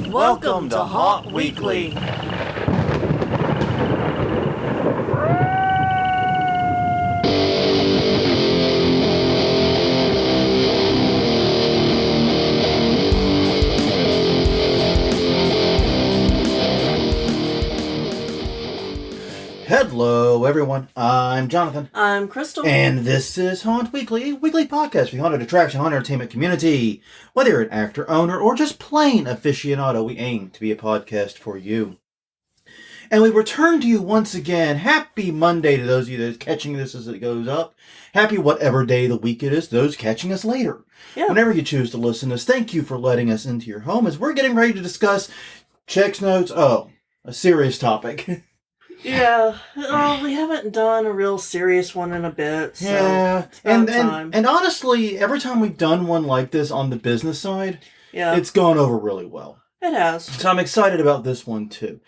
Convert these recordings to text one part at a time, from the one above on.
Welcome to Haunt Weekly. Hello, everyone. I'm Jonathan. I'm Crystal. And this is Haunt Weekly, a weekly podcast for the haunted attraction, haunted entertainment community. Whether you're an actor, owner, or just plain aficionado, we aim to be a podcast for you. And we return to you once again. Happy Monday to those of you that are catching this as it goes up. Happy whatever day of the week it is, those catching us later. Yeah. Whenever you choose to listen to us, thank you for letting us into your home as we're getting ready to discuss checks notes. Oh, a serious topic. Yeah, we haven't done a real serious one in a bit. So yeah, it's about time. and honestly, every time we've done one like this on the business side, it's gone over really well. It has. So I'm excited about this one too.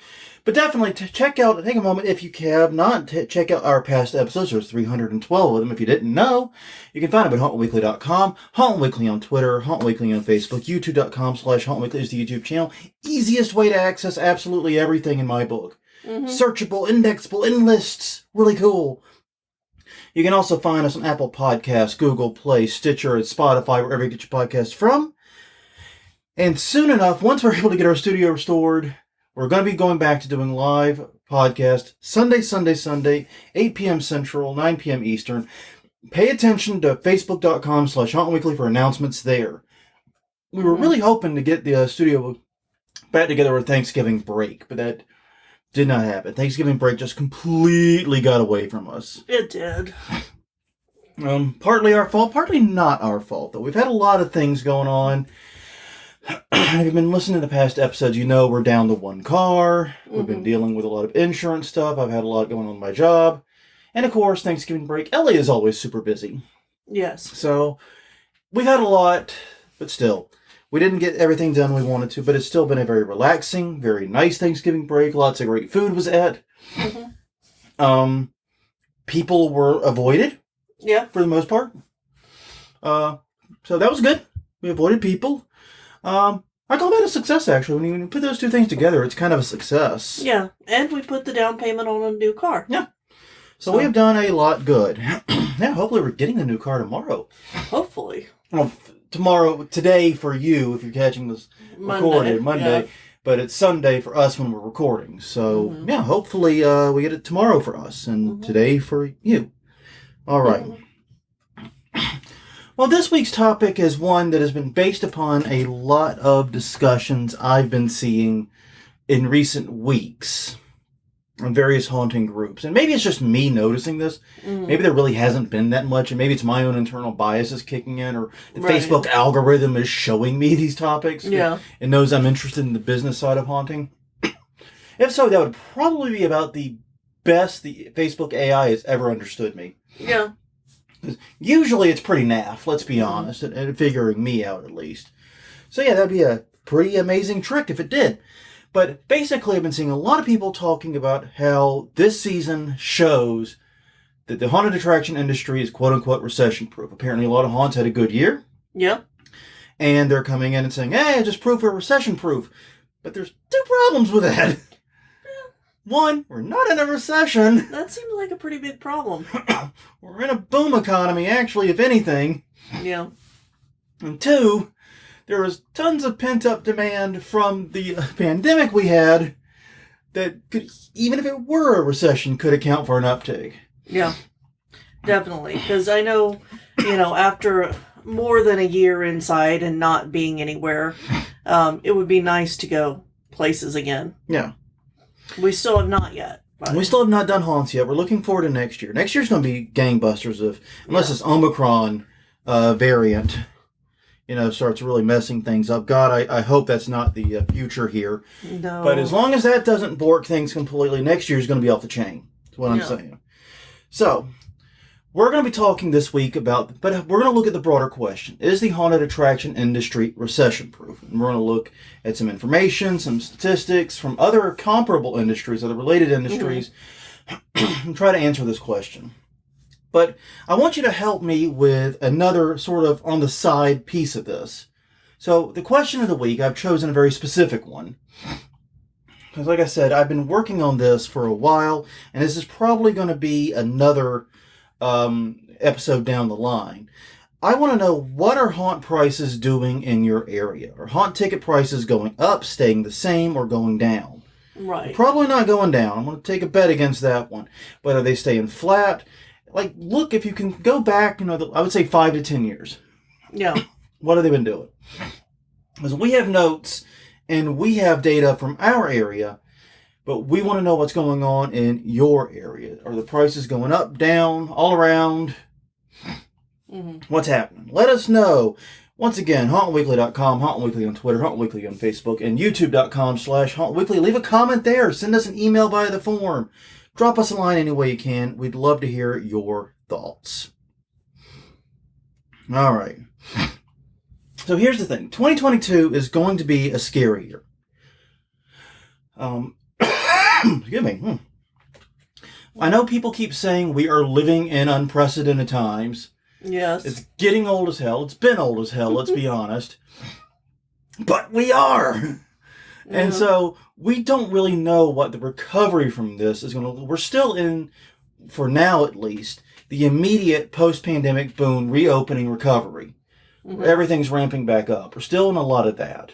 But definitely take a moment if you have not, check out our past episodes. There's 312 of them. If you didn't know, you can find them at hauntweekly.com, Haunt Weekly on Twitter, Haunt Weekly on Facebook, youtube.com/hauntweekly is the YouTube channel. Easiest way to access absolutely everything in my book. Mm-hmm. Searchable, indexable, in lists. Really cool. You can also find us on Apple Podcasts, Google Play, Stitcher, and Spotify, wherever you get your podcasts from. And soon enough, once we're able to get our studio restored, we're going to be going back to doing live podcast Sunday, 8 p.m. Central, 9 p.m. Eastern. Pay attention to facebook.com/hauntweekly for announcements there. We were really hoping to get the studio back together with Thanksgiving break, but that did not happen. Thanksgiving break just completely got away from us. It did. Partly our fault, partly not our fault, though. We've had a lot of things going on. If you've been listening to past episodes, you know we're down to one car. We've been dealing with a lot of insurance stuff. I've had a lot going on in my job. And of course, Thanksgiving break, Ellie is always super busy. Yes. So, we've had a lot, but still. We didn't get everything done we wanted to, but it's still been a very relaxing, very nice Thanksgiving break. Lots of great food was at. People were avoided. Yeah. For the most part. So that was good. We avoided people. I call that a success, actually. When you put those two things together, it's kind of a success. Yeah. And we put the down payment on a new car. Yeah. So we have done a lot good. Yeah, hopefully we're getting the new car tomorrow. Hopefully. Well, today for you, if you're catching this recorded Monday, but it's Sunday for us when we're recording. So, yeah, hopefully we get it tomorrow for us and today for you. All right. Well, this week's topic is one that has been based upon a lot of discussions I've been seeing in recent weeks on various haunting groups. And maybe it's just me noticing this. Maybe there really hasn't been that much, and maybe it's my own internal biases kicking in, or the Facebook algorithm is showing me these topics. Yeah. And knows I'm interested in the business side of haunting. If so, that would probably be about the best the Facebook AI has ever understood me. Yeah. Usually it's pretty naff, let's be honest, and figuring me out at least. So yeah, that'd be a pretty amazing trick if it did. But basically I've been seeing a lot of people talking about how this season shows that the haunted attraction industry is quote-unquote recession-proof. Apparently a lot of haunts had a good year. Yeah. And they're coming in and saying, hey, just proof we're recession-proof. But there's two problems with that. One, we're not in a recession. That seems like a pretty big problem. We're in a boom economy, actually, if anything. Yeah. And two, there was tons of pent-up demand from the pandemic we had that could, even if it were a recession, could account for an uptick. Yeah, definitely. Because I know, after more than a year inside and not being anywhere, it would be nice to go places again. Yeah. We still have not yet. We still have not done haunts yet. We're looking forward to next year. Next year's going to be gangbusters, unless this Omicron variant, starts really messing things up. God, I hope that's not the future here. No. But as long as that doesn't bork things completely, next year's going to be off the chain. That's what I'm saying. So, we're going to be talking this week but we're going to look at the broader question. Is the haunted attraction industry recession-proof? And we're going to look at some information, some statistics from other comparable industries, other related industries, and try to answer this question. But I want you to help me with another sort of on the side piece of this. So the question of the week, I've chosen a very specific one. Because like I said, I've been working on this for a while, and this is probably going to be another episode down the line. I want to know, what are haunt prices doing in your area? Are haunt ticket prices going up, staying the same, or going down? Right. Probably not going down. I'm going to take a bet against that one. But are they staying flat? Like, look, if you can go back, I would say 5 to 10 years. Yeah. What have they been doing? Because we have notes and we have data from our area, but we want to know what's going on in your area. Are the prices going up, down, all around? Mm-hmm. What's happening? Let us know. Once again, hauntweekly.com, hauntweekly on Twitter, hauntweekly on Facebook, and youtube.com/hauntweekly. Leave a comment there. Send us an email via the form. Drop us a line any way you can. We'd love to hear your thoughts. All right. So here's the thing. 2022 is going to be a scary year. Excuse me. I know people keep saying we are living in unprecedented times. Yes. It's getting old as hell. It's been old as hell, let's be honest. But we are. And so we don't really know what the recovery from this is going to look. We're still in, for now at least, the immediate post-pandemic boom reopening recovery. Mm-hmm. Everything's ramping back up. We're still in a lot of that.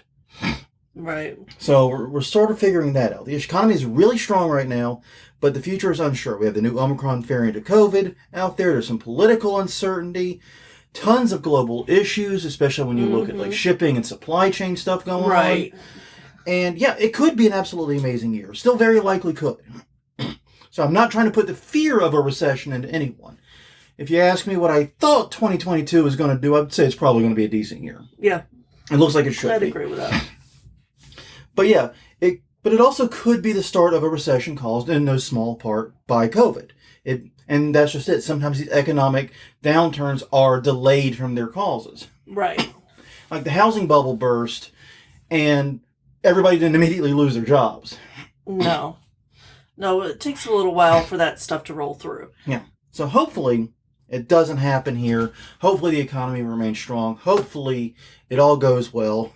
Right. So we're sort of figuring that out. The economy is really strong right now, but the future is unsure. We have the new Omicron variant of COVID out there. There's some political uncertainty, tons of global issues, especially when you look at like shipping and supply chain stuff going on. And yeah, it could be an absolutely amazing year. Still very likely could. So I'm not trying to put the fear of a recession into anyone. If you ask me what I thought 2022 was going to do, I'd say it's probably going to be a decent year. Yeah. It looks like it should be. I'd agree with that. But yeah, it also could be the start of a recession caused in no small part by COVID. And that's just it. Sometimes these economic downturns are delayed from their causes. Right. Like the housing bubble burst and everybody didn't immediately lose their jobs. No, it takes a little while for that stuff to roll through. Yeah. So hopefully it doesn't happen here. Hopefully the economy remains strong. Hopefully it all goes well.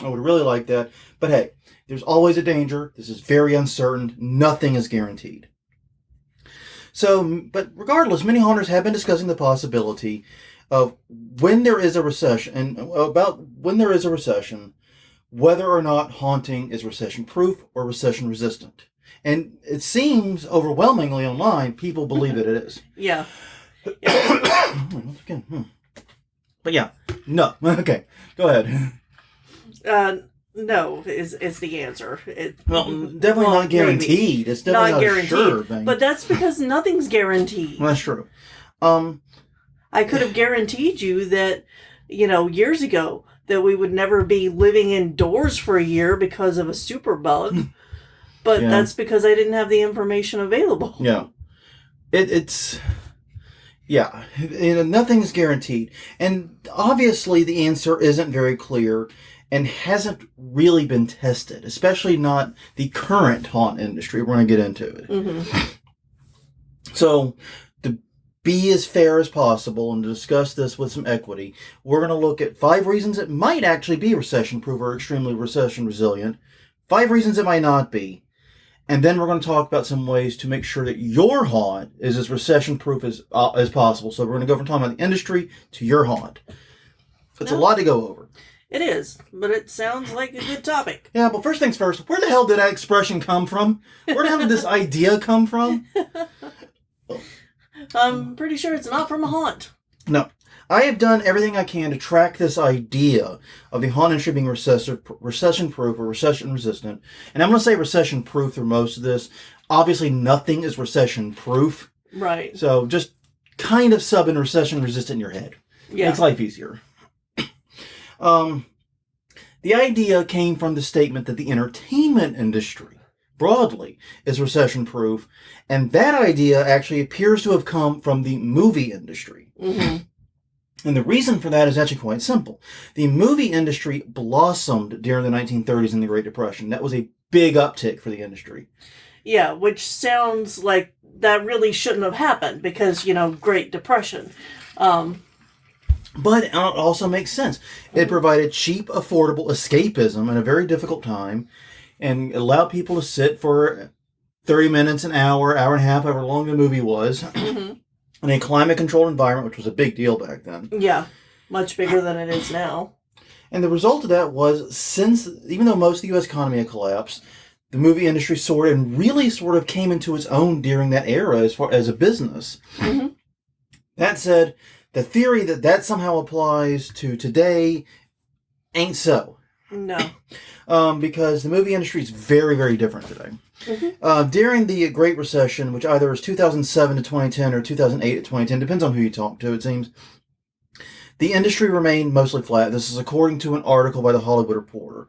I would really like that. But hey, there's always a danger. This is very uncertain. Nothing is guaranteed. So, but regardless, many haunters have been discussing the possibility of when there is a recession, and about when there is a recession, whether or not haunting is recession-proof or recession-resistant. And it seems overwhelmingly online, people believe that it is. Yeah. But yeah, no. Okay, go ahead. No is the answer. Definitely not guaranteed. Maybe. It's definitely not guaranteed, a sure thing. But that's because nothing's guaranteed. Well, that's true. I could have guaranteed you that, years ago, that we would never be living indoors for a year because of a superbug. But that's because I didn't have the information available. Yeah. It's... Yeah. Nothing's guaranteed. And obviously the answer isn't very clear and hasn't really been tested, especially not the current haunt industry. We're going to get into it. Mm-hmm. So, to be as fair as possible and to discuss this with some equity, we're going to look at 5 reasons it might actually be recession-proof or extremely recession-resilient, 5 reasons it might not be, and then we're going to talk about some ways to make sure that your haunt is as recession-proof as possible. So we're going to go from talking about the industry to your haunt. It's a lot to go over. It is, but it sounds like a good topic. Yeah, but first things first, where the hell did that expression come from? Where the hell did this idea come from? I'm pretty sure it's not from a haunt. No. I have done everything I can to track this idea of the haunt industry being recession-proof or recession-resistant. And I'm going to say recession-proof through most of this. Obviously, nothing is recession-proof. Right. So just kind of sub in recession-resistant in your head. Yeah. Makes life easier. The idea came from the statement that the entertainment industry, broadly, is recession-proof, and that idea actually appears to have come from the movie industry. Mm-hmm. And the reason for that is actually quite simple. The movie industry blossomed during the 1930s and the Great Depression. That was a big uptick for the industry. Yeah, which sounds like that really shouldn't have happened because, Great Depression. But it also makes sense. It provided cheap, affordable escapism in a very difficult time and allowed people to sit for 30 minutes, an hour, hour and a half, however long the movie was, in a climate-controlled environment, which was a big deal back then. Yeah, much bigger than it is now. And the result of that was, even though most of the U.S. economy had collapsed, the movie industry really came into its own during that era as a business. Mm-hmm. That said, the theory that somehow applies to today ain't so. No. Because the movie industry is very, very different today. Mm-hmm. During the Great Recession, which either is 2007 to 2010 or 2008 to 2010, depends on who you talk to, it seems, the industry remained mostly flat. This is according to an article by The Hollywood Reporter.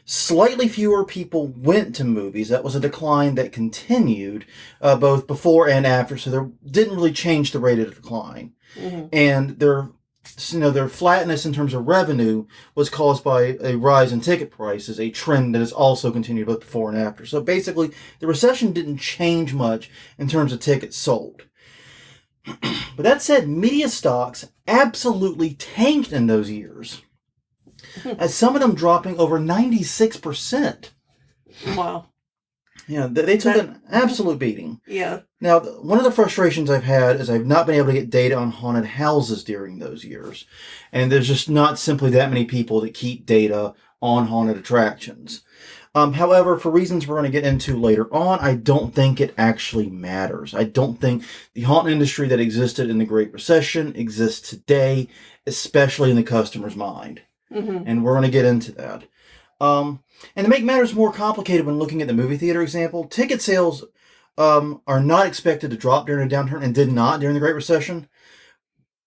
Slightly fewer people went to movies. That was a decline that continued both before and after, so there didn't really change the rate of decline. Mm-hmm. And their flatness in terms of revenue was caused by a rise in ticket prices, a trend that has also continued both before and after. So basically, the recession didn't change much in terms of tickets sold. But that said, media stocks absolutely tanked in those years, as some of them dropping over 96%. Wow. Yeah, they took an absolute beating. Yeah. Now, one of the frustrations I've had is I've not been able to get data on haunted houses during those years. And there's just not simply that many people that keep data on haunted attractions. However, for reasons we're going to get into later on, I don't think it actually matters. I don't think the haunt industry that existed in the Great Recession exists today, especially in the customer's mind. Mm-hmm. And we're going to get into that. And to make matters more complicated when looking at the movie theater example, ticket sales are not expected to drop during a downturn and did not during the Great Recession,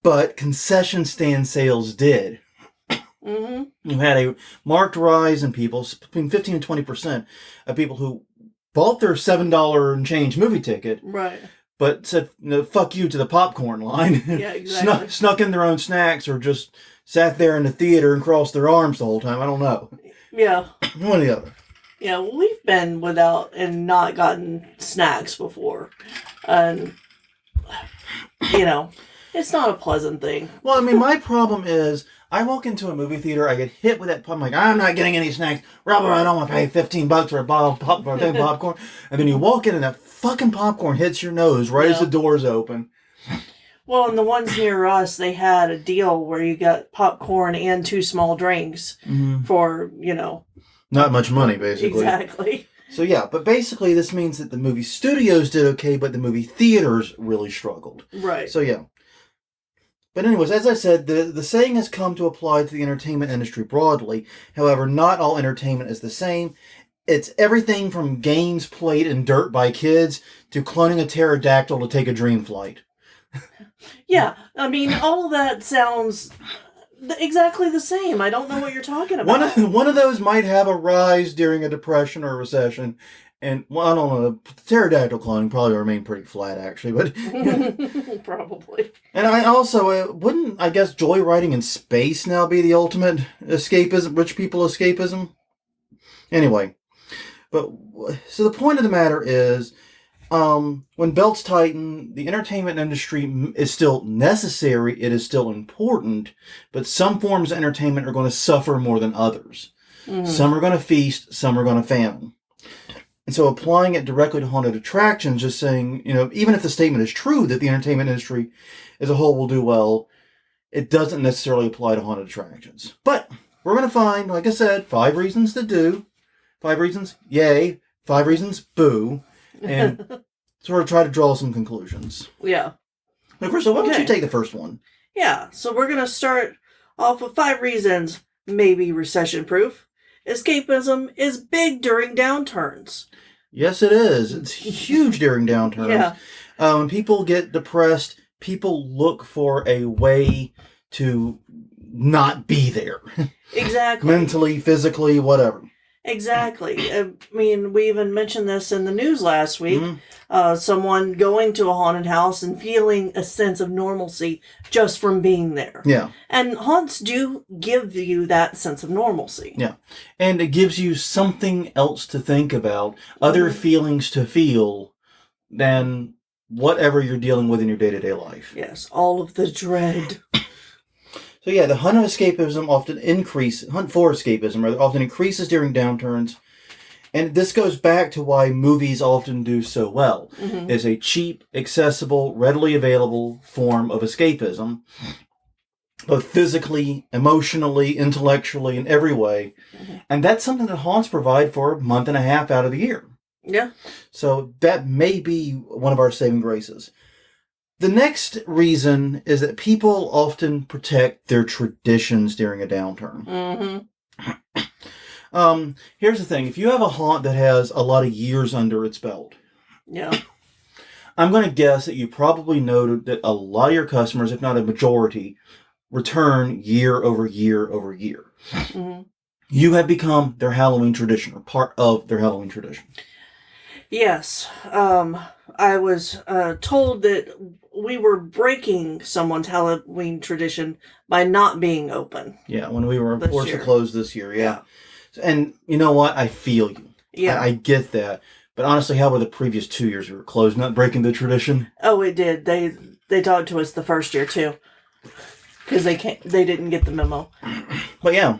but concession stand sales did. Mm-hmm. You had a marked rise in people, between 15 and 20% of people who bought their $7 and change movie ticket, right? But said, fuck you to the popcorn line. Yeah, exactly. snuck in their own snacks or just sat there in the theater and crossed their arms the whole time. I don't know. Yeah. One or the other. Yeah, well, we've been without and not gotten snacks before. And, it's not a pleasant thing. Well, I mean, my problem is I walk into a movie theater, I get hit with that. I'm like, I'm not getting any snacks. Robert, I don't want to pay $15 for a bottle of popcorn. And then you walk in and that fucking popcorn hits your nose right as the doors open. Well, and the ones near us, they had a deal where you got popcorn and 2 small drinks for, not much money, basically. Exactly. So, yeah, but basically this means that the movie studios did okay, but the movie theaters really struggled. Right. So, yeah. But anyways, as I said, the saying has come to apply to the entertainment industry broadly. However, not all entertainment is the same. It's everything from games played in dirt by kids to cloning a pterodactyl to take a dream flight. Yeah, I mean, all of that sounds exactly the same. I don't know what you're talking about. One of those might have a rise during a depression or a recession. And, well, I don't know, the pterodactyl cloning probably remain pretty flat, actually. But probably. And I also, wouldn't, I guess, joyriding in space now be the ultimate escapism, rich people escapism? Anyway. So the point of the matter is, when belts tighten, the entertainment industry is still necessary, it is still important, but some forms of entertainment are going to suffer more than others. Mm. Some are going to feast, some are going to famine. And so applying it directly to haunted attractions, just saying, even if the statement is true that the entertainment industry as a whole will do well, it doesn't necessarily apply to haunted attractions. But we're going to find, like I said, 5 reasons to do, 5 reasons yay, 5 reasons boo, and sort of try to draw some conclusions. Yeah. Now, Crystal, why don't you take the first one? Yeah, so we're going to start off with 5 reasons maybe recession-proof. Escapism is big during downturns. Yes, it is. It's huge during downturns. Yeah. When people get depressed, people look for a way to not be there. Exactly. Mentally, physically, whatever. Exactly. I mean, we even mentioned this in the news last week. Mm-hmm. Someone going to a haunted house and feeling a sense of normalcy just from being there. Yeah. And haunts do give you that sense of normalcy. Yeah. And it gives you something else to think about, other feelings to feel than whatever you're dealing with in your day-to-day life. Yes, all of the dread. So So yeah, the hunt for escapism often increases during downturns. And this goes back to why movies often do so well. Mm-hmm. It's a cheap, accessible, readily available form of escapism, both physically, emotionally, intellectually, in every way. Mm-hmm. And that's something that haunts provide for a month and a half out of the year. Yeah. So that may be one of our saving graces. The next reason is that people often protect their traditions during a downturn. Mm-hmm. Here's the thing. If you have a haunt that has a lot of years under its belt, yeah, I'm going to guess that you probably noted that a lot of your customers, if not a majority, return year over year over year. Mm-hmm. You have become their Halloween tradition, or part of their Halloween tradition. Yes. I was told that we were breaking someone's Halloween tradition by not being open. Yeah, when we were forced to close this year, yeah. And you know what? I feel you. Yeah. I get that. But honestly, how were the previous 2 years we were closed, not breaking the tradition? Oh, it did. They talked to us the first year, too. Because they didn't get the memo. But yeah,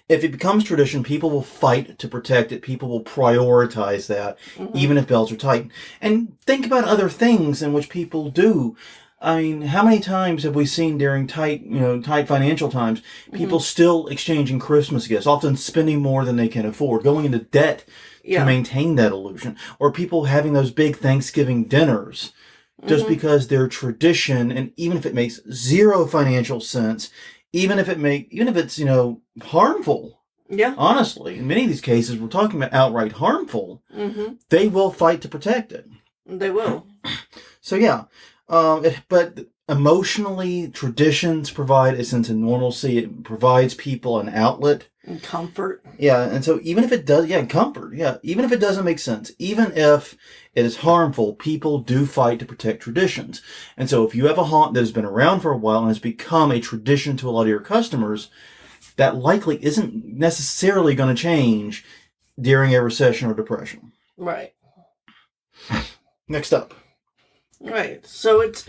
if it becomes tradition, people will fight to protect it. People will prioritize that, even if belts are tight. And think about other things in which people do. I mean, how many times have we seen during tight financial times, people still exchanging Christmas gifts, often spending more than they can afford, going into debt to maintain that illusion, or people having those big Thanksgiving dinners just because they're tradition, and even if it makes zero financial sense, even if it's harmful. Yeah. Honestly, in many of these cases, we're talking about outright harmful. They will fight to protect it. They will. So yeah. But emotionally, traditions provide a sense of normalcy. It provides people an outlet. And comfort. Yeah, and so even if it does, comfort. Yeah, even if it doesn't make sense, even if it is harmful, people do fight to protect traditions. And so if you have a haunt that has been around for a while and has become a tradition to a lot of your customers, that likely isn't necessarily going to change during a recession or depression. Right. Next up. Right. So it's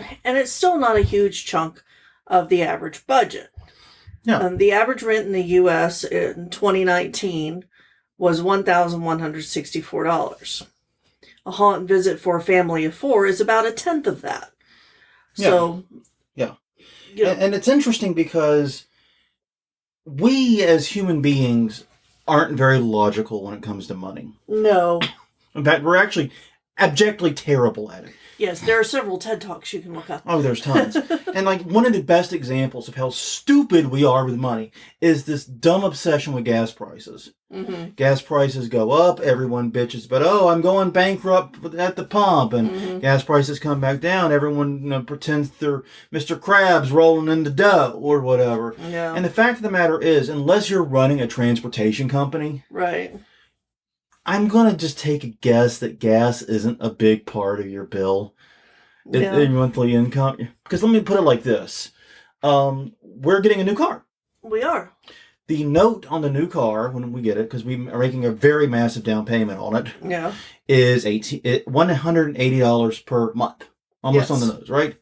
still not a huge chunk of the average budget. Yeah. The average rent in the U.S. in 2019 was $1,164. A haunt visit for a family of 4 is about a tenth of that. So, yeah. And it's interesting because we as human beings aren't very logical when it comes to money. No. In fact, we're actually abjectly terrible at it. Yes, there are several TED Talks you can look up. Oh, there's tons. And one of the best examples of how stupid we are with money is this dumb obsession with gas prices. Gas prices go up, everyone bitches, but I'm going bankrupt at the pump, and gas prices come back down. Everyone pretends they're Mr. Krabs rolling in the dough or whatever. Yeah. And the fact of the matter is, unless you're running a transportation company, right, I'm going to just take a guess that gas isn't a big part of your bill, in your monthly income. Because let me put it like this. We're getting a new car. We are. The note on the new car, when we get it, because we are making a very massive down payment on it, is $180 per month. Almost on the nose, right?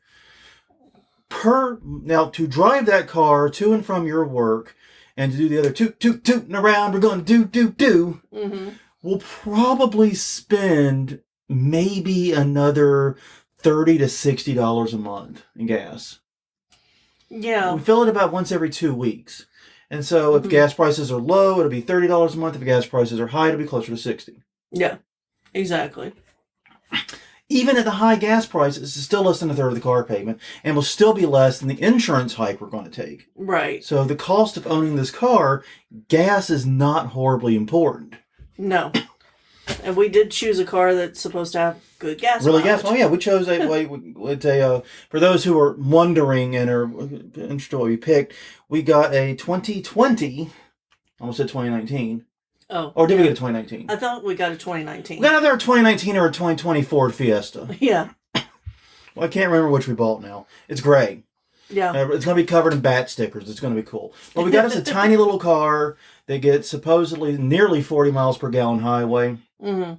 Now, to drive that car to and from your work and to do the other tooting around, we're going to do, we'll probably spend maybe another $30 to $60 a month in gas. Yeah. We fill it about once every 2 weeks. And so if gas prices are low, it'll be $30 a month. If gas prices are high, it'll be closer to $60. Yeah, exactly. Even at the high gas prices, it's still less than a third of the car payment, and will still be less than the insurance hike we're going to take. Right. So the cost of owning this car, gas is not horribly important. No. And we did choose a car that's supposed to have good gas mileage. Gas? Oh, yeah. We chose for those who are wondering and are interested in what we picked, we got a 2020, almost said 2019. Oh. Or did we get a 2019? I thought we got a 2019. We got either a 2019 or a 2020 Ford Fiesta. Yeah. Well, I can't remember which we bought now. It's gray. Yeah. It's going to be covered in bat stickers. It's going to be cool. But we got us a tiny little car that gets supposedly nearly 40 miles per gallon highway. So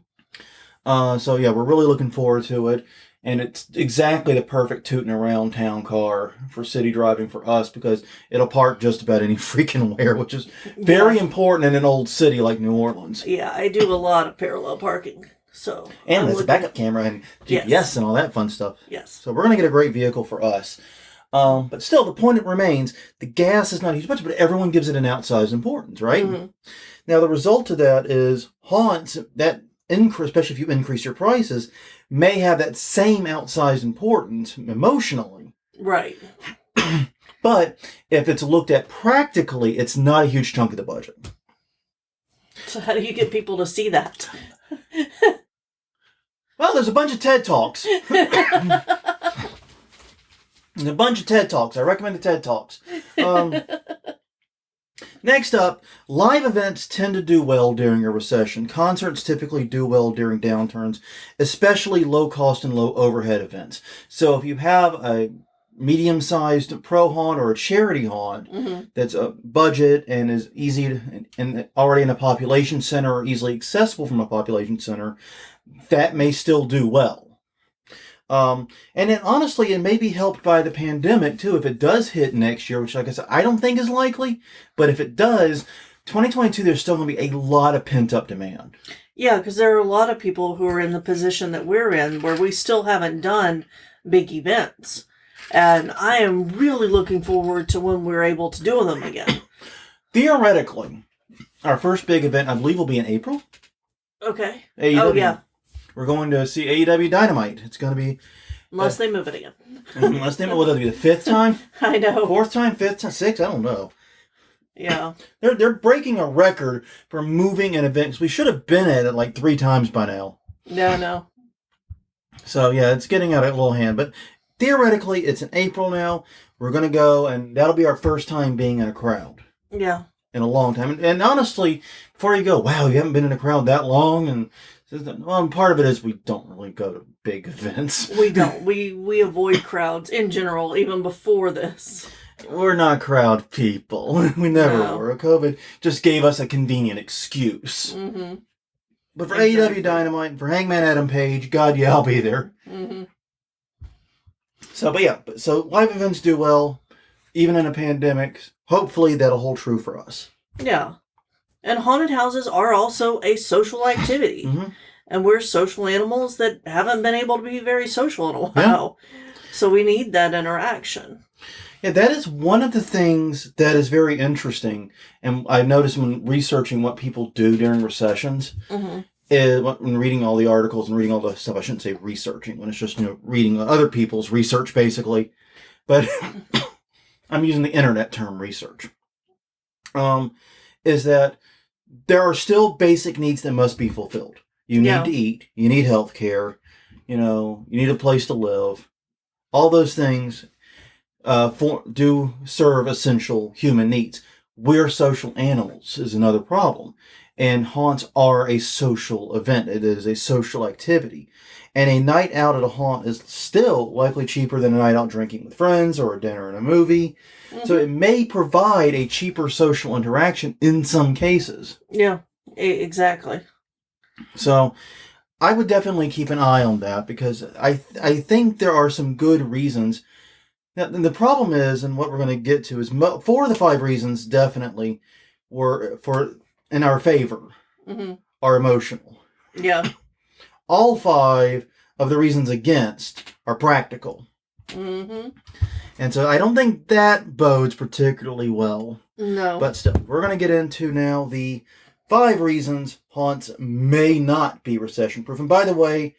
yeah, we're really looking forward to it. And it's exactly the perfect tooting around town car for city driving for us because it'll park just about any freaking where, which is very important in an old city like New Orleans. Yeah, I do a lot of parallel parking. So and there's a backup camera and GPS and all that fun stuff. Yes. So we're going to get a great vehicle for us. But still, the point remains, the gas is not a huge budget, but everyone gives it an outsized importance, right? Mm-hmm. Now, the result of that is haunts, that increase, especially if you increase your prices, may have that same outsized importance emotionally. Right. But if it's looked at practically, it's not a huge chunk of the budget. So how do you get people to see that? Well, there's a bunch of TED Talks. There's a bunch of TED Talks. I recommend the TED Talks. Next up, live events tend to do well during a recession. Concerts typically do well during downturns, especially low-cost and low-overhead events. So if you have a medium-sized pro haunt or a charity haunt that's a budget and is easy to, and already in a population center or easily accessible from a population center, that may still do well. And then honestly, it may be helped by the pandemic too. If it does hit next year, which like I said, I don't think is likely, but if it does, 2022, there's still going to be a lot of pent-up demand. Yeah, because there are a lot of people who are in the position that we're in where we still haven't done big events. And I am really looking forward to when we're able to do them again. Theoretically, our first big event, I believe, will be in April. Okay. AEW. Oh, yeah. We're going to see AEW Dynamite. It's going to be... Unless they move it again. Unless they move it. Will that be the fifth time? I know. Fourth time? Fifth time? Sixth? I don't know. Yeah. They're breaking a record for moving an event. We should have been at it like 3 times by now. No. So, yeah, it's getting out of a little hand. But theoretically, it's in April now. We're going to go, and that'll be our first time being in a crowd. Yeah. In a long time. And honestly, before you go, wow, you haven't been in a crowd that long, and... Well, part of it is we don't really go to big events. We don't. We avoid crowds in general, even before this. We're not crowd people. We never were. COVID just gave us a convenient excuse. Mm-hmm. But for AEW Dynamite, for Hangman Adam Page, God, yeah, I'll be there. Mm-hmm. So live events do well, even in a pandemic. Hopefully that'll hold true for us. Yeah. And haunted houses are also a social activity. Mm-hmm. And we're social animals that haven't been able to be very social in a while. Yeah. So we need that interaction. Yeah, that is one of the things that is very interesting. And I've noticed when researching what people do during recessions, is when reading all the articles and reading all the stuff, I shouldn't say researching, when it's just reading other people's research, basically. But I'm using the internet term research. Is that there are still basic needs that must be fulfilled. You need to eat. You need health care. You need a place to live. All those things do serve essential human needs. We're social animals is another problem. And haunts are a social event. It is a social activity. And a night out at a haunt is still likely cheaper than a night out drinking with friends or a dinner and a movie. Mm-hmm. So it may provide a cheaper social interaction in some cases. Yeah, exactly. So I would definitely keep an eye on that because I think there are some good reasons. Now, the problem is, and what we're going to get to is 4 of the 5 reasons definitely were in our favor are emotional. Yeah. All 5 of the reasons against are practical. Mm-hmm. And so I don't think that bodes particularly well. No. But still, we're going to get into now the 5 reasons haunts may not be recession-proof. And by the way,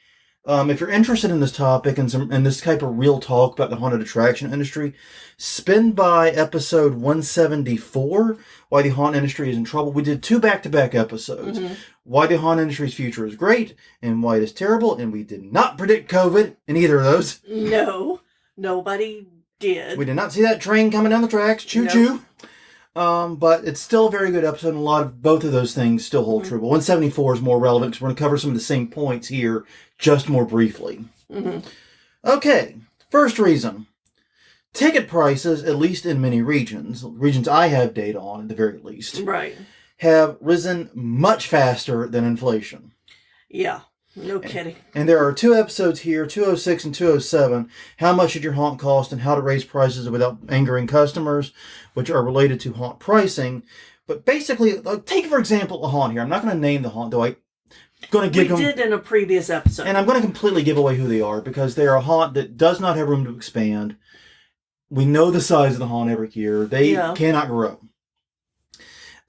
if you're interested in this topic and this type of real talk about the haunted attraction industry, spin by episode 174, Why the Haunt Industry is in Trouble. We did 2 back-to-back episodes. Mm-hmm. Why the haunt industry's future is great and why it is terrible. And we did not predict COVID in either of those. No, nobody did. We did not see that train coming down the tracks. Choo-choo. But it's still a very good episode, and a lot of both of those things still hold true. But 174 is more relevant because we're going to cover some of the same points here, just more briefly. Mm-hmm. Okay, first reason. Ticket prices, at least in many regions I have data on at the very least, right, have risen much faster than inflation. Yeah. No kidding. And there are 2 episodes here, 206 and 207, how much did your haunt cost and how to raise prices without angering customers, which are related to haunt pricing. But basically, take for example a haunt here. I'm not going to name the haunt, though. I'm going to give them. We did in a previous episode. And I'm going to completely give away who they are because they are a haunt that does not have room to expand. We know the size of the haunt every year. They cannot grow.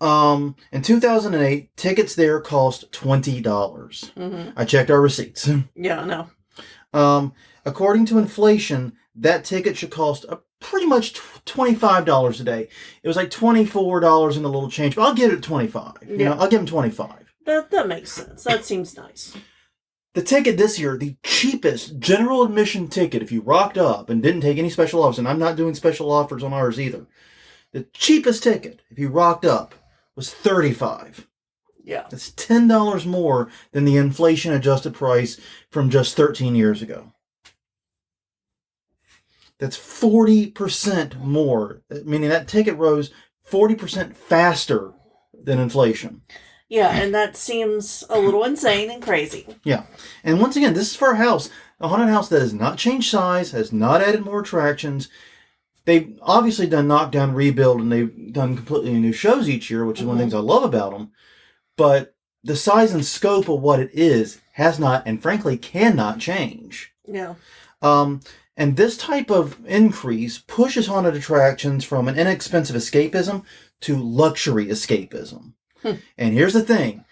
In 2008, tickets there cost $20. Mm-hmm. I checked our receipts. Yeah, I know. According to inflation, that ticket should cost pretty much $25 a day. It was like $24 in the little change, but I'll give it $25. You know, I'll give them $25. That makes sense. That seems nice. The ticket this year, the cheapest general admission ticket, if you rocked up and didn't take any special offers, and I'm not doing special offers on ours either, the cheapest ticket, if you rocked up, was $35. Yeah. That's $10 more than the inflation-adjusted price from just 13 years ago. That's 40% more, meaning that ticket rose 40% faster than inflation. Yeah, and that seems a little insane and crazy. Yeah. And once again, this is for a house, a haunted house that has not changed size, has not added more attractions. They've obviously done knockdown, rebuild, and they've done completely new shows each year, which is one of the things I love about them. But the size and scope of what it is has not, and frankly, cannot change. Yeah. And this type of increase pushes haunted attractions from an inexpensive escapism to luxury escapism. And here's the thing.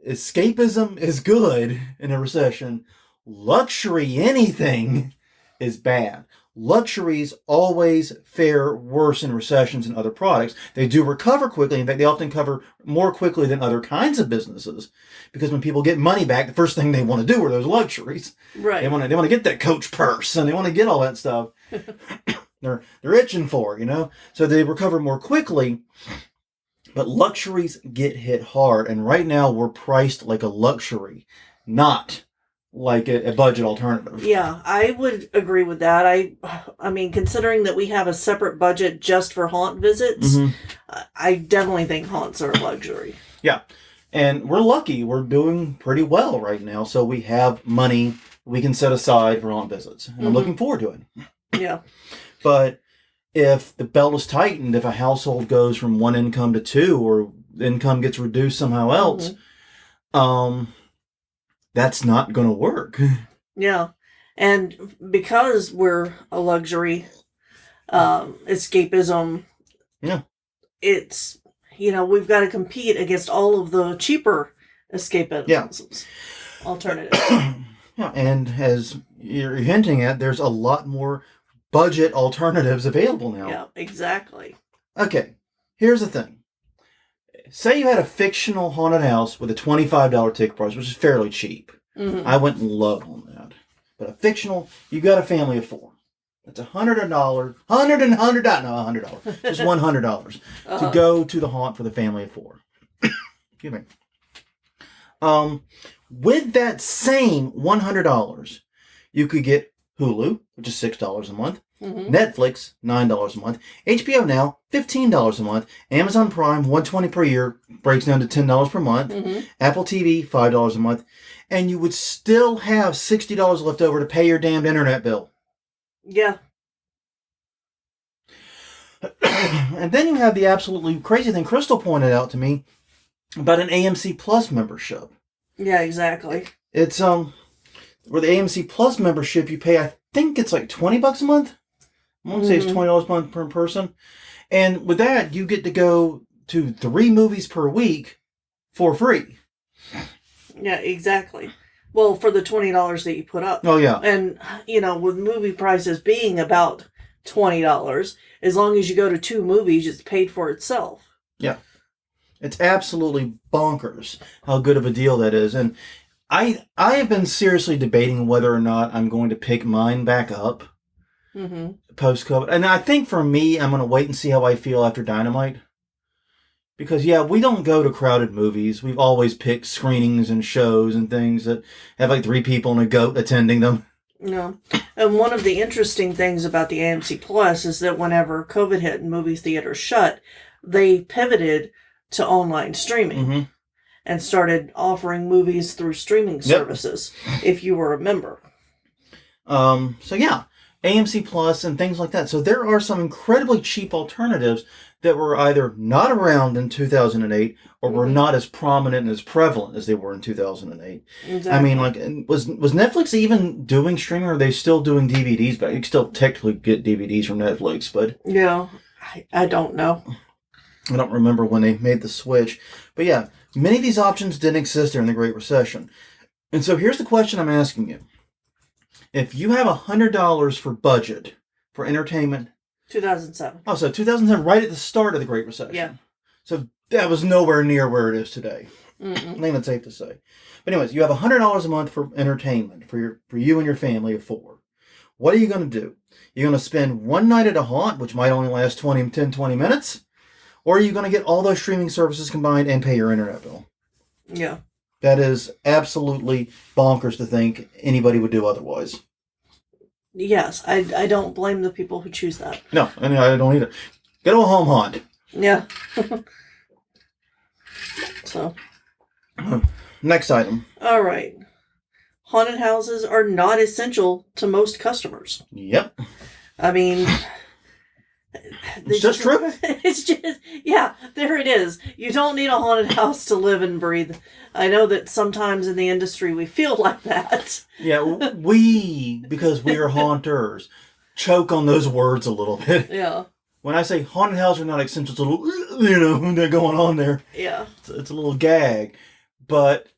Escapism is good in a recession. Luxury anything is bad. Luxuries always fare worse in recessions than other products. They do recover quickly. In fact, they often recover more quickly than other kinds of businesses. Because when people get money back, the first thing they want to do are those luxuries. Right. They want to get that Coach purse and they want to get all that stuff. they're itching for, So they recover more quickly. But luxuries get hit hard. And right now we're priced like a luxury, not like a budget alternative. Yeah, I would agree with that. I mean, considering that we have a separate budget just for haunt visits, I definitely think haunts are a luxury. Yeah. And we're lucky. We're doing pretty well right now. So we have money we can set aside for haunt visits. And I'm looking forward to it. Yeah. But if the belt is tightened, if a household goes from one income to two, or income gets reduced somehow else, that's not going to work. Yeah. And because we're a luxury escapism, it's, we've got to compete against all of the cheaper escapisms alternatives. Yeah, and as you're hinting at, there's a lot more budget alternatives available now. Yeah, exactly. Okay, here's the thing. Say you had a fictional haunted house with a $25 ticket price, which is fairly cheap. I went low on that. But a fictional, you got a family of 4. That's $100, $100, just $100 to go to the haunt for the family of 4. Excuse me. With that same $100, you could get Hulu, which is $6 a month, Netflix, $9 a month, HBO Now, $15 a month, Amazon Prime, $120 per year, breaks down to $10 per month, Apple TV, $5 a month, and you would still have $60 left over to pay your damned internet bill. Yeah. And then you have the absolutely crazy thing Crystal pointed out to me about an AMC Plus membership. Yeah, exactly. It's where the AMC Plus membership you pay, I think it's like $20 a month. I want to say it's $20 a month per person. And with that, you get to go to 3 movies per week for free. Yeah, exactly. Well, for the $20 that you put up. Oh, yeah. And, with movie prices being about $20, as long as you go to 2 movies, it's paid for itself. Yeah. It's absolutely bonkers how good of a deal that is. And I have been seriously debating whether or not I'm going to pick mine back up post-COVID. And I think for me, I'm going to wait and see how I feel after Dynamite. Because, we don't go to crowded movies. We've always picked screenings and shows and things that have like 3 people and a goat attending them. No. And one of the interesting things about the AMC Plus is that whenever COVID hit and movie theaters shut, they pivoted to online streaming. and started offering movies through streaming services, if you were a member. So yeah, AMC Plus and things like that. So there are some incredibly cheap alternatives that were either not around in 2008 or were not as prominent and as prevalent as they were in 2008. Exactly. I mean, like, was Netflix even doing streaming, or are they still doing DVDs? But you can still technically get DVDs from Netflix, but... Yeah, I don't know. I don't remember when they made the switch. But yeah, many of these options didn't exist during the Great Recession. And so here's the question I'm asking you. If you have $100 for budget for entertainment... 2007. Oh, so 2007, right at the start of the Great Recession. Yeah. So that was nowhere near where it is today. Mm-mm. I think that's safe to say. But anyways, you have $100 a month for entertainment for you and your family of 4. What are you going to do? You're going to spend one night at a haunt, which might only last 20 minutes? Or are you going to get all those streaming services combined and pay your internet bill? Yeah. That is absolutely bonkers to think anybody would do otherwise. Yes, I don't blame the people who choose that. No, I don't either. Go to a home haunt. Yeah. So. Next item. All right. Haunted houses are not essential to most customers. Yep. I mean... It's just true. It's just, yeah, there it is. You don't need a haunted house to live and breathe. I know that sometimes in the industry we feel like that. Yeah, because we are haunters, choke on those words a little bit. Yeah. When I say haunted houses are not essential, it's a little, they're going on there. Yeah. It's a little gag. But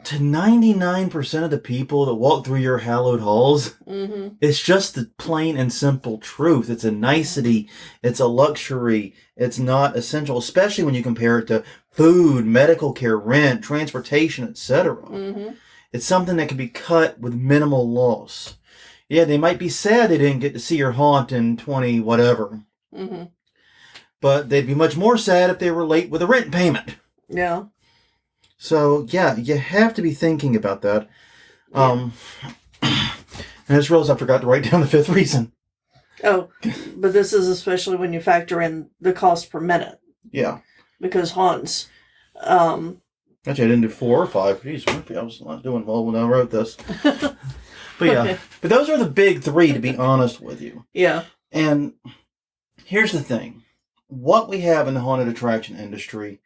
to 99% of the people that walk through your hallowed halls, it's just the plain and simple truth. It's a nicety. It's a luxury. It's not essential, especially when you compare it to food, medical care, rent, transportation, etc. It's something that can be cut with minimal loss. Yeah, they might be sad they didn't get to see your haunt in 20 whatever. But they'd be much more sad if they were late with a rent payment. Yeah. So, yeah, you have to be thinking about that. And I just realized I forgot to write down the 5th reason. Oh, but this is especially when you factor in the cost per minute. Yeah. Because haunts... Actually, I didn't do 4 or 5. Jeez, Murphy, I was not doing well when I wrote this. But yeah, okay. But those are the big 3, to be honest with you. Yeah. And here's the thing. What we have in the haunted attraction industry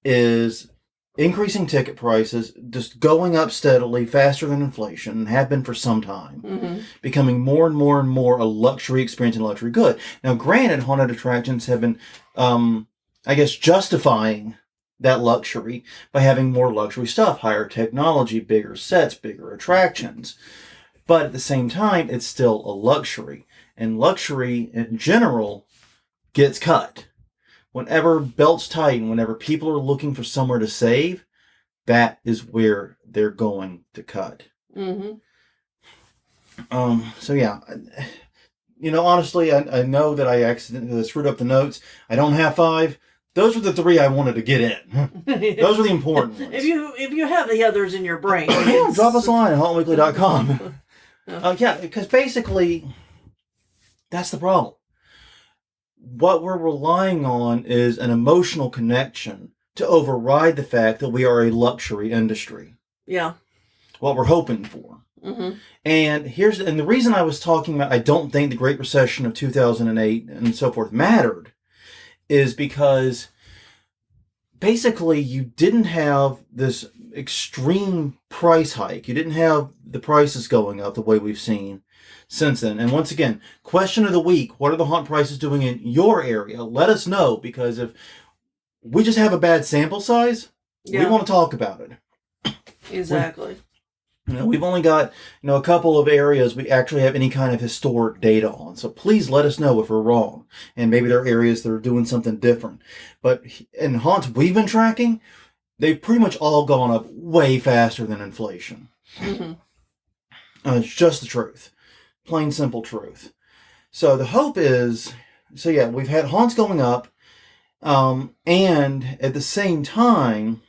is... increasing ticket prices, just going up steadily, faster than inflation, and have been for some time. Becoming more and more and more a luxury experience and luxury good. Now, granted, haunted attractions have been, justifying that luxury by having more luxury stuff, higher technology, bigger sets, bigger attractions. But at the same time, it's still a luxury. And luxury, in general, gets cut. Whenever belts tighten, whenever people are looking for somewhere to save, that is where they're going to cut. So yeah, honestly, I know that I accidentally screwed up the notes. I don't have 5. Those were the 3 I wanted to get in. Those are the important ones. If you have the others in your brain, drop us a line at hauntweekly.com. Yeah, because basically, that's the problem. What we're relying on is an emotional connection to override the fact that we are a luxury industry. Yeah. What we're hoping for. And the reason I was talking about I don't think the Great Recession of 2008 and so forth mattered is because basically you didn't have this extreme price hike. You didn't have the prices going up the way we've seen since then. And once again, question of the week, what are the haunt prices doing in your area? Let us know, because if we just have a bad sample size, we want to talk about it. Exactly. We've only got a couple of areas we actually have any kind of historic data on. So please let us know if we're wrong. And maybe there are areas that are doing something different. But in haunts we've been tracking, they've pretty much all gone up way faster than inflation. It's just the truth. Plain simple truth. So the hope is, we've had haunts going up, and at the same time,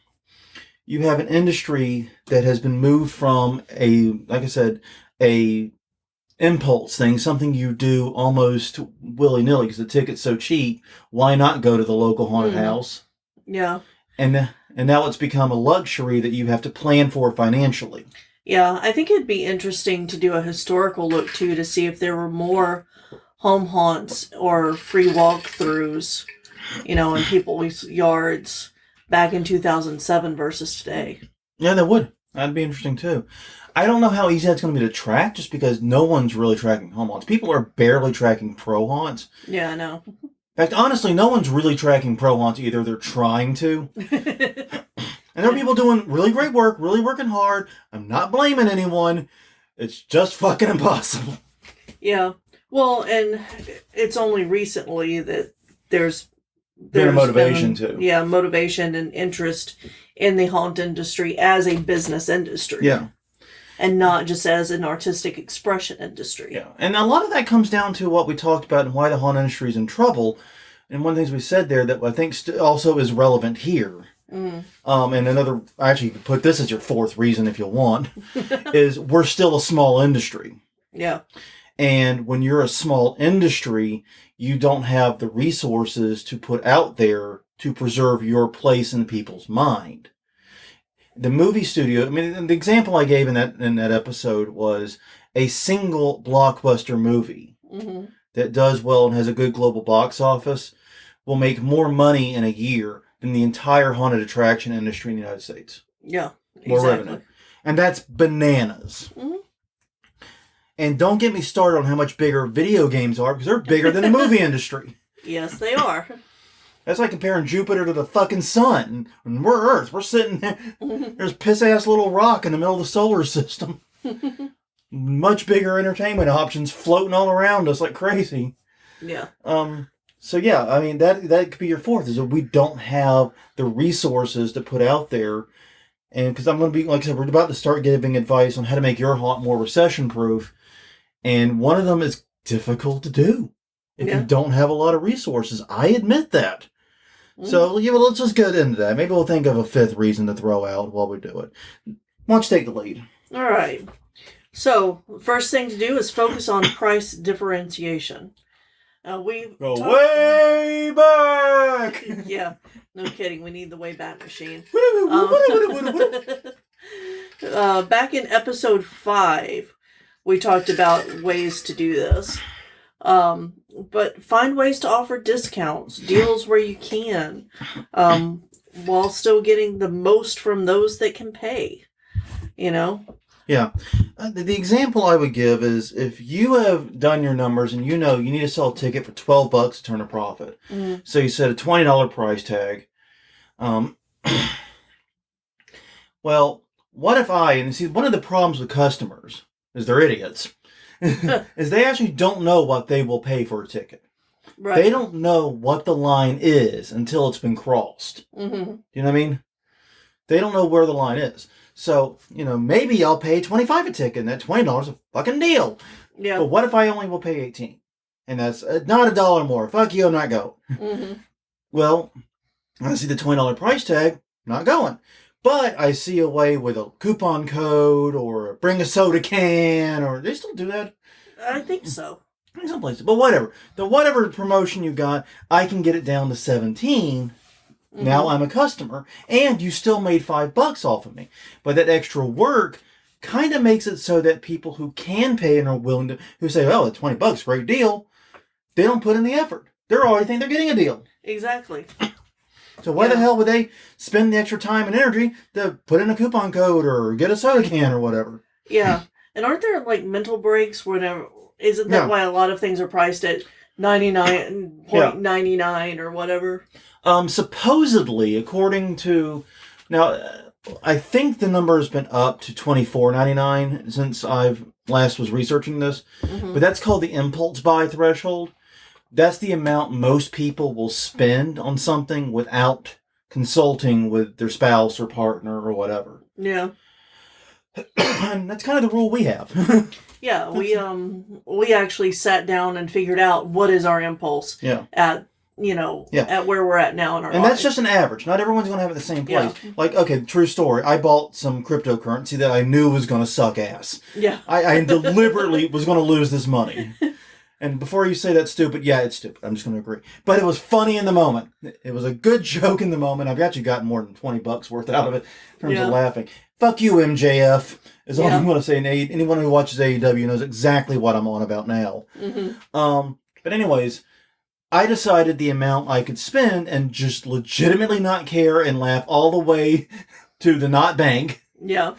you have an industry that has been moved from a impulse thing, something you do almost willy-nilly because the ticket's so cheap. Why not go to the local haunted house? Yeah. And And now it's become a luxury that you have to plan for financially. Yeah, I think it'd be interesting to do a historical look, too, to see if there were more home haunts or free walkthroughs, in people's yards back in 2007 versus today. Yeah, that would. That'd be interesting, too. I don't know how easy that's going to be to track, just because no one's really tracking home haunts. People are barely tracking pro haunts. Yeah, I know. In fact, honestly, no one's really tracking pro haunts either. They're trying to. And there are people doing really great work, really working hard. I'm not blaming anyone. It's just fucking impossible. Yeah. Well, and it's only recently that there's been a motivation too. Yeah, motivation and interest in the haunt industry as a business industry. Yeah. And not just as an artistic expression industry. Yeah. And a lot of that comes down to what we talked about and why the haunt industry is in trouble. And one of the things we said there that I think also is relevant here. And another, actually, you could put this as your fourth reason if you want, is we're still a small industry. Yeah. And when you're a small industry, you don't have the resources to put out there to preserve your place in people's mind. The movie studio, I mean, the example I gave in that episode was a single blockbuster movie that does well and has a good global box office will make more money in a year than the entire haunted attraction industry in the United States. Yeah, more exactly. revenue. And that's bananas. And don't get me started on how much bigger video games are, because they're bigger than the movie industry. Yes, they are. That's like comparing Jupiter to the fucking sun. And we're Earth. We're sitting there. There's piss-ass little rock in the middle of the solar system. Much bigger entertainment options floating all around us like crazy. Yeah. So yeah, I mean, that could be your fourth, is that we don't have the resources to put out there. And because I'm going to be, like I said, we're about to start giving advice on how to make your haunt more recession-proof. And one of them is difficult to do if you don't have a lot of resources. I admit that. So, yeah, well, let's just get into that. Maybe we'll think of a fifth reason to throw out while we do it. Why don't you take the lead? All right. So, first thing to do is focus on price differentiation. We go way back! Yeah, no kidding. We need the way back machine. Back in episode 5, we talked about ways to do this. But find ways to offer discounts, deals where you can, while still getting the most from those that can pay. Yeah. The example I would give is if you have done your numbers and you know you need to sell a ticket for $12 to turn a profit. So you set a $20 price tag. Well, what if and see, one of the problems with customers is they're idiots. Is they actually don't know what they will pay for a ticket. Right. They don't know what the line is until it's been crossed. You know what I mean? They don't know where the line is. So, maybe I'll pay $25 a ticket, and that $20 is a fucking deal. Yeah. But what if I only will pay $18? And that's not $1 more. Fuck you, I'm not going. Well, I see the $20 price tag, not going. But I see a way with a coupon code or bring a soda can, or they still do that? I think so. In some places. But whatever. Whatever promotion you got, I can get it down to $17. Now I'm a customer, and you still made $5 off of me. But that extra work kind of makes it so that people who can pay and are willing to, who say, "Oh, it's $20, great deal," they don't put in the effort. They already think they're getting a deal. Exactly. So why the hell would they spend the extra time and energy to put in a coupon code or get a soda can or whatever? Yeah. And aren't there like mental breaks whenever, isn't that why a lot of things are priced at 99.99 or whatever? Supposedly, according to, now, I think the number has been up to $24.99 since I've last was researching this, but that's called the impulse buy threshold. That's the amount most people will spend on something without consulting with their spouse or partner or whatever. Yeah. And that's kind of the rule we have. Yeah, we actually sat down and figured out what is our impulse at where we're at now in our life. That's just an average. Not everyone's going to have it the same place. Yeah. Like, okay, true story. I bought some cryptocurrency that I knew was going to suck ass. Yeah. I deliberately was going to lose this money. And before you say that's stupid, yeah, it's stupid. I'm just going to agree. But it was funny in the moment. It was a good joke in the moment. I've actually gotten more than $20 worth out of it in terms of laughing. Fuck you, MJF, is all I'm going to say. Anyone who watches AEW knows exactly what I'm on about now. But anyways, I decided the amount I could spend and just legitimately not care and laugh all the way to the not bank. Yeah.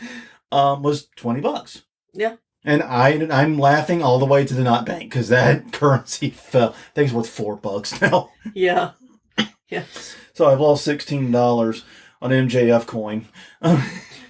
Was $20. Yeah. And I'm laughing all the way to the not bank because that currency fell. I think it's worth $4 now. Yeah. Yes. So I've lost $16 on MJF coin.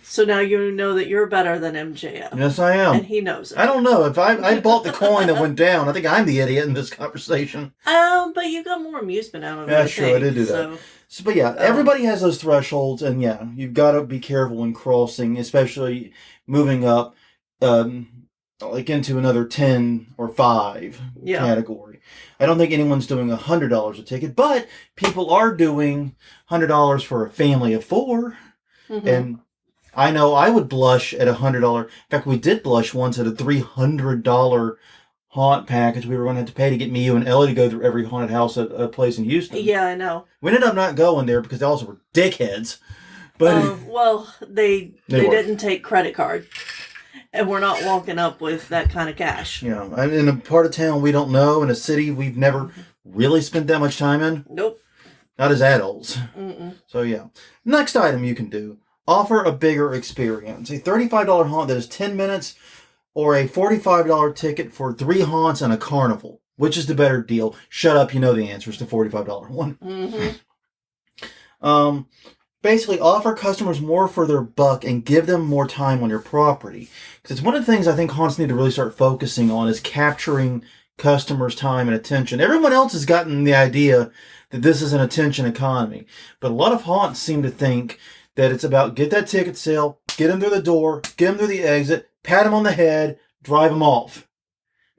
So now you know that you're better than MJF. Yes, I am. And he knows it. I don't know. If I bought the coin that went down, I think I'm the idiot in this conversation. But you got more amusement out of it. Yeah, sure, I did do that. So, but yeah, everybody has those thresholds, and yeah, you've got to be careful when crossing, especially moving up, like into another 10 or 5 category. I don't think anyone's doing $100 a ticket, but people are doing $100 for a family of 4, and I know I would blush at $100. In fact, we did blush once at a $300 haunt package we were going to have to pay to get me, you, and Ellie to go through every haunted house at a place in Houston. Yeah, I know. We ended up not going there because they also were dickheads. But well, they didn't take credit card. And we're not walking up with that kind of cash. Yeah, and in a part of town we don't know, in a city we've never really spent that much time in. Nope. Not as adults. So yeah. Next item you can do. Offer a bigger experience. A $35 haunt that is 10 minutes or a $45 ticket for 3 haunts and a carnival. Which is the better deal? Shut up, you know the answer is the $45 one. Basically, offer customers more for their buck and give them more time on your property. Because it's one of the things I think haunts need to really start focusing on is capturing customers' time and attention. Everyone else has gotten the idea that this is an attention economy. But a lot of haunts seem to think that it's about get that ticket sale, get them through the door, get them through the exit, pat them on the head, drive them off.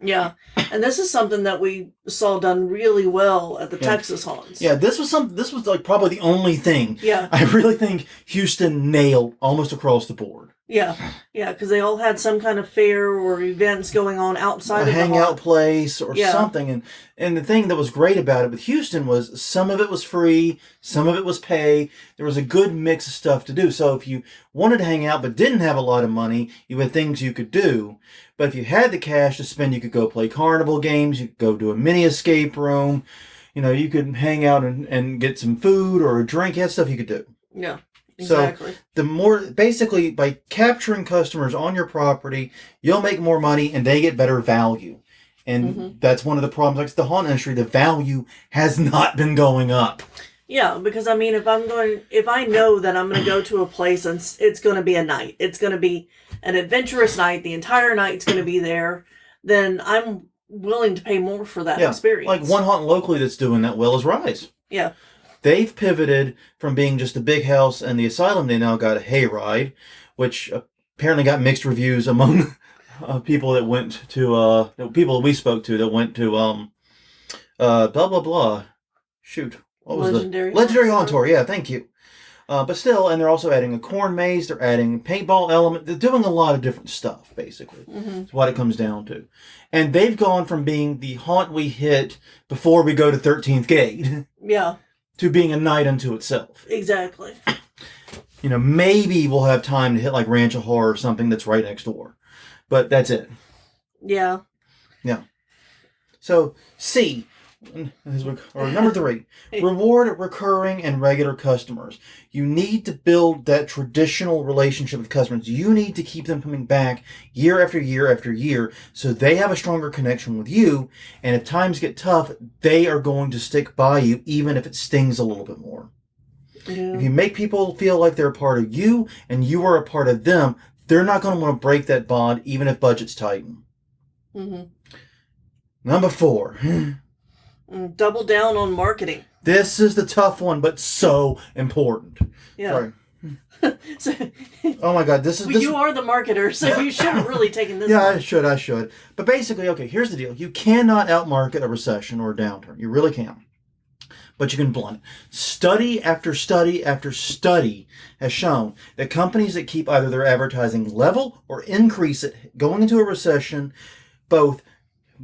Yeah, and this is something that we saw done really well at the Texas haunts. Yeah, this was like probably the only thing. Yeah, I really think Houston nailed almost across the board. Yeah, because they all had some kind of fair or events going on outside of the hangout place or something. And the thing that was great about it with Houston was some of it was free, some of it was pay. There was a good mix of stuff to do. So if you wanted to hang out but didn't have a lot of money, you had things you could do. But if you had the cash to spend, you could go play carnival games, you could go do a mini escape room. You know, you could hang out and get some food or a drink. You had stuff you could do. Yeah. Exactly. So the more, basically, by capturing customers on your property, you'll make more money and they get better value. And that's one of the problems. Like the haunt industry, the value has not been going up. Yeah, because I mean, if I know that I'm going to go to a place and it's going to be a night, it's going to be an adventurous night, the entire night's going to be there, then I'm willing to pay more for that experience. Like one haunt locally that's doing that well is Rise. Yeah. They've pivoted from being just a big house and the asylum. They now got a hayride, which apparently got mixed reviews among people that went to, people we spoke to that went to, blah, blah, blah. Shoot. What was Legendary Haunt Tour. Yeah, thank you. But still, and they're also adding a corn maze. They're adding paintball element. They're doing a lot of different stuff, basically. That's what it comes down to. And they've gone from being the haunt we hit before we go to 13th Gate. Yeah. To being a night unto itself. Exactly. You know, maybe we'll have time to hit like Ranch of Horror or something that's right next door. But that's it. Yeah. Yeah. So, C, or number 3, reward recurring and regular customers. You need to build that traditional relationship with customers. You need to keep them coming back year after year after year so they have a stronger connection with you. And if times get tough, they are going to stick by you, even if it stings a little bit more. Yeah. If you make people feel like they're a part of you and you are a part of them, they're not going to want to break that bond, even if budgets tighten. Number 4. Double down on marketing. This is the tough one, but so important. Yeah. Sorry. Oh my God, this is... You are the marketer, so you shouldn't really taken this one. I should. But basically, okay, here's the deal. You cannot outmarket a recession or a downturn. You really can't. But you can blunt it. Study after study after study has shown that companies that keep either their advertising level or increase it going into a recession both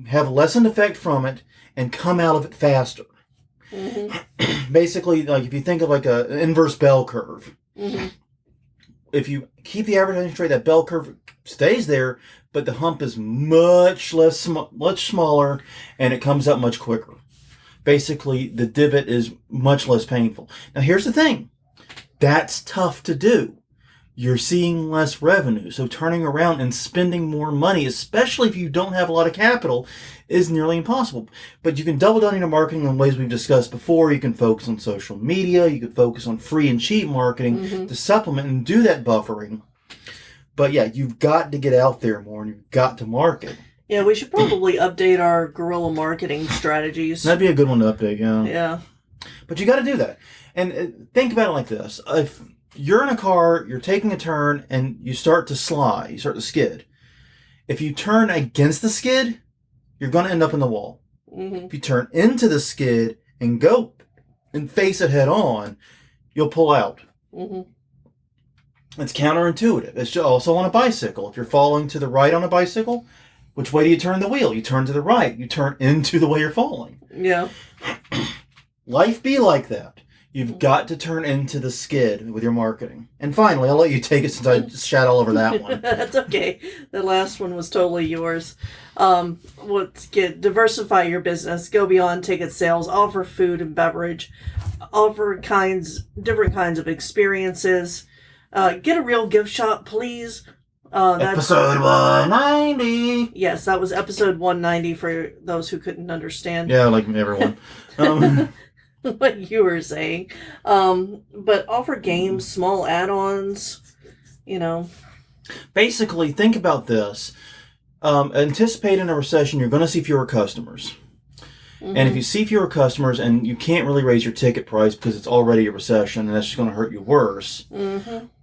have lessened effect from it, and come out of it faster. Mm-hmm. Basically, like if you think of like an inverse bell curve, Mm-hmm. if you keep the advertising straight, that bell curve stays there, but the hump is much smaller, and it comes up much quicker. Basically, the divot is much less painful. Now, here's the thing. That's tough to do. You're seeing less revenue, so turning around and spending more money, especially if you don't have a lot of capital, is nearly impossible. But you can double down on your marketing in ways we've discussed before. You can focus on social media. You can focus on free and cheap marketing to supplement and do that buffering. But yeah, you've got to get out there more, and you've got to market. Yeah, we should probably update our guerrilla marketing strategies. That'd be a good one to update, yeah. Yeah. But you got to do that. And think about it like this. If you're in a car, you're taking a turn, and you start to slide, you start to skid. If you turn against the skid, you're going to end up in the wall. Mm-hmm. If you turn into the skid and go and face it head on, you'll pull out. Mm-hmm. It's counterintuitive. It's also on a bicycle. If you're falling to the right on a bicycle, which way do you turn the wheel? You turn to the right. You turn into the way you're falling. Yeah. Life be like that. You've got to turn into the skid with your marketing. And finally, I'll let you take it since I shat all over that one. That's okay. The last one was totally yours. Diversify your business. Go beyond ticket sales. Offer food and beverage. Offer different kinds of experiences. Get a real gift shop, please. Episode 190. Yes, that was episode 190 for those who couldn't understand. Yeah, like everyone. What you were saying. But offer games, small add-ons, Basically, think about this. Anticipating a recession, you're going to see fewer customers. Mm-hmm. And if you see fewer customers and you can't really raise your ticket price because it's already a recession and that's just going to hurt you worse,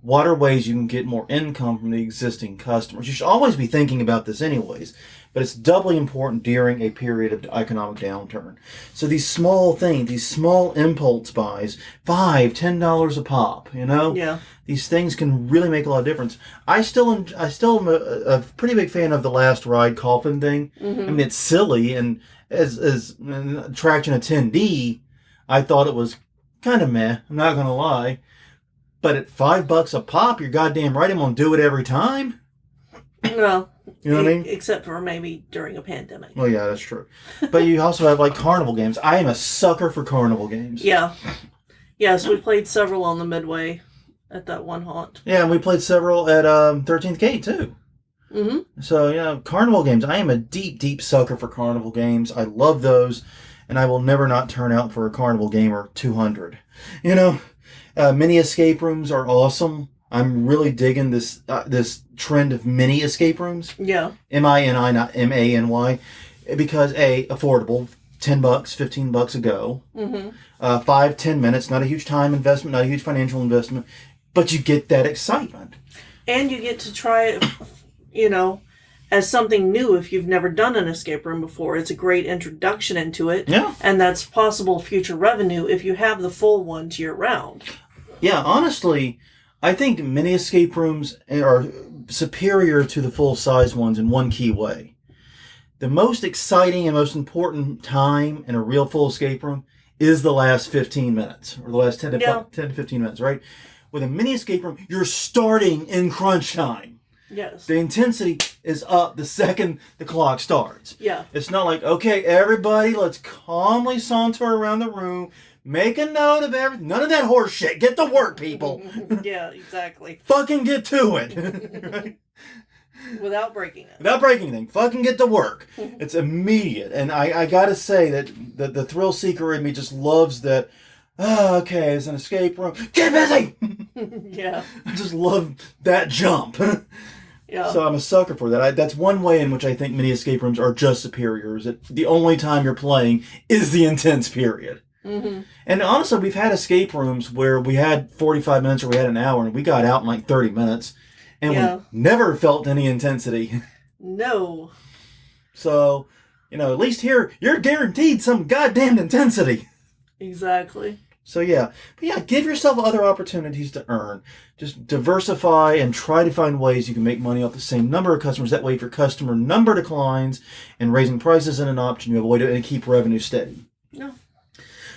what are ways you can get more income from the existing customers? You should always be thinking about this anyways, but it's doubly important during a period of economic downturn. So these small things, these small impulse buys, $5, $10 a pop, Yeah. These things can really make a lot of difference. I still am a pretty big fan of the last ride coffin thing. Mm-hmm. I mean, it's silly, and as an attraction attendee, I thought it was kind of meh. I'm not going to lie. But at $5 a pop, you're goddamn right I'm going to do it every time. Well, you know what I mean? Except for maybe during a pandemic. Well, yeah, that's true. But you also have, like, carnival games. I am a sucker for carnival games. Yeah. Yes, we played several on the Midway at that one haunt. Yeah, and we played several at 13th Gate, too. Mm-hmm. So, carnival games. I am a deep, deep sucker for carnival games. I love those, and I will never not turn out for a carnival game or 200. Mini escape rooms are awesome. I'm really digging this trend of mini escape rooms. Yeah. M-I-N-I, not M-A-N-Y. Because, A, affordable, $10, $15 a go. Mm-hmm. 5-10 minutes, not a huge time investment, not a huge financial investment, but you get that excitement. And you get to try it, as something new if you've never done an escape room before. It's a great introduction into it. Yeah. And that's possible future revenue if you have the full ones year round. Yeah, honestly, I think mini escape rooms are superior to the full-size ones in one key way. The most exciting and most important time in a real full escape room is the last 15 minutes, or the last 10 to 15 minutes, right? With a mini escape room, you're starting in crunch time. Yes. The intensity is up the second the clock starts. Yeah. It's not like, okay, everybody, let's calmly saunter around the room, make a note of everything. None of that horse shit. Get to work, people. Yeah, exactly. Fucking get to it. Right? Without breaking it. Without breaking anything. Fucking get to work. It's immediate. And I gotta say that the thrill seeker in me just loves that. Oh, okay, it's an escape room. Get busy! Yeah. I just love that jump. Yeah. So I'm a sucker for that. That's one way in which I think mini escape rooms are just superior, is that the only time you're playing is the intense period. Mm-hmm. And honestly, we've had escape rooms where we had 45 minutes or we had an hour and we got out in like 30 minutes. And we never felt any intensity. No. So, at least here, you're guaranteed some goddamn intensity. Exactly. So yeah, but yeah, give yourself other opportunities to earn. Just diversify and try to find ways you can make money off the same number of customers. That way, if your customer number declines and raising prices isn't an option, you avoid it and keep revenue steady. No.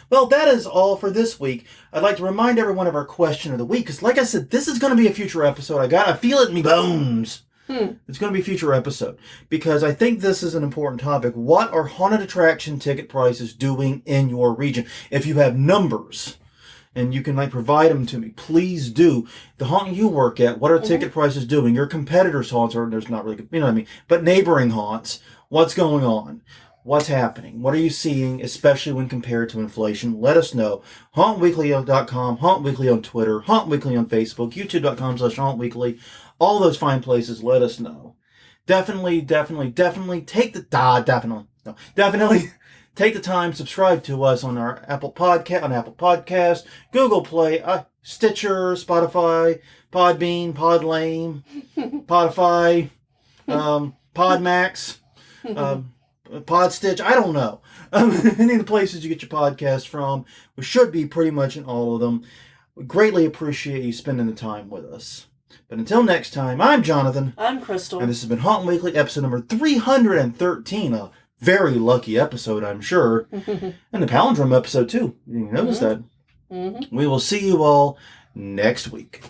Well, that is all for this week. I'd like to remind everyone of our question of the week, because like I said, this is going to be a future episode. I feel it in me bones. It's going to be a future episode, because I think this is an important topic. What are haunted attraction ticket prices doing in your region? If you have numbers and you can provide them to me, please do. The haunt you work at, what are ticket prices doing? Your competitors' haunts, or there's not really, you know what I mean, but neighboring haunts, what's going on? What's happening? What are you seeing, especially when compared to inflation? Let us know. HauntWeekly.com, Haunt Weekly on Twitter, Haunt Weekly on Facebook, YouTube.com/HauntWeekly. All those fine places, let us know. Definitely take take the time, subscribe to us on our Apple Podcast, Google Play, Stitcher, Spotify, Podbean, Podlame, Podify, Podmax, Podstitch, I don't know. Any of the places you get your podcast from, we should be pretty much in all of them. We greatly appreciate you spending the time with us. But until next time, I'm Jonathan. I'm Crystal. And this has been Haunt Weekly, episode number 313. A very lucky episode, I'm sure. And the palindrome episode, too. You notice that. We will see you all next week.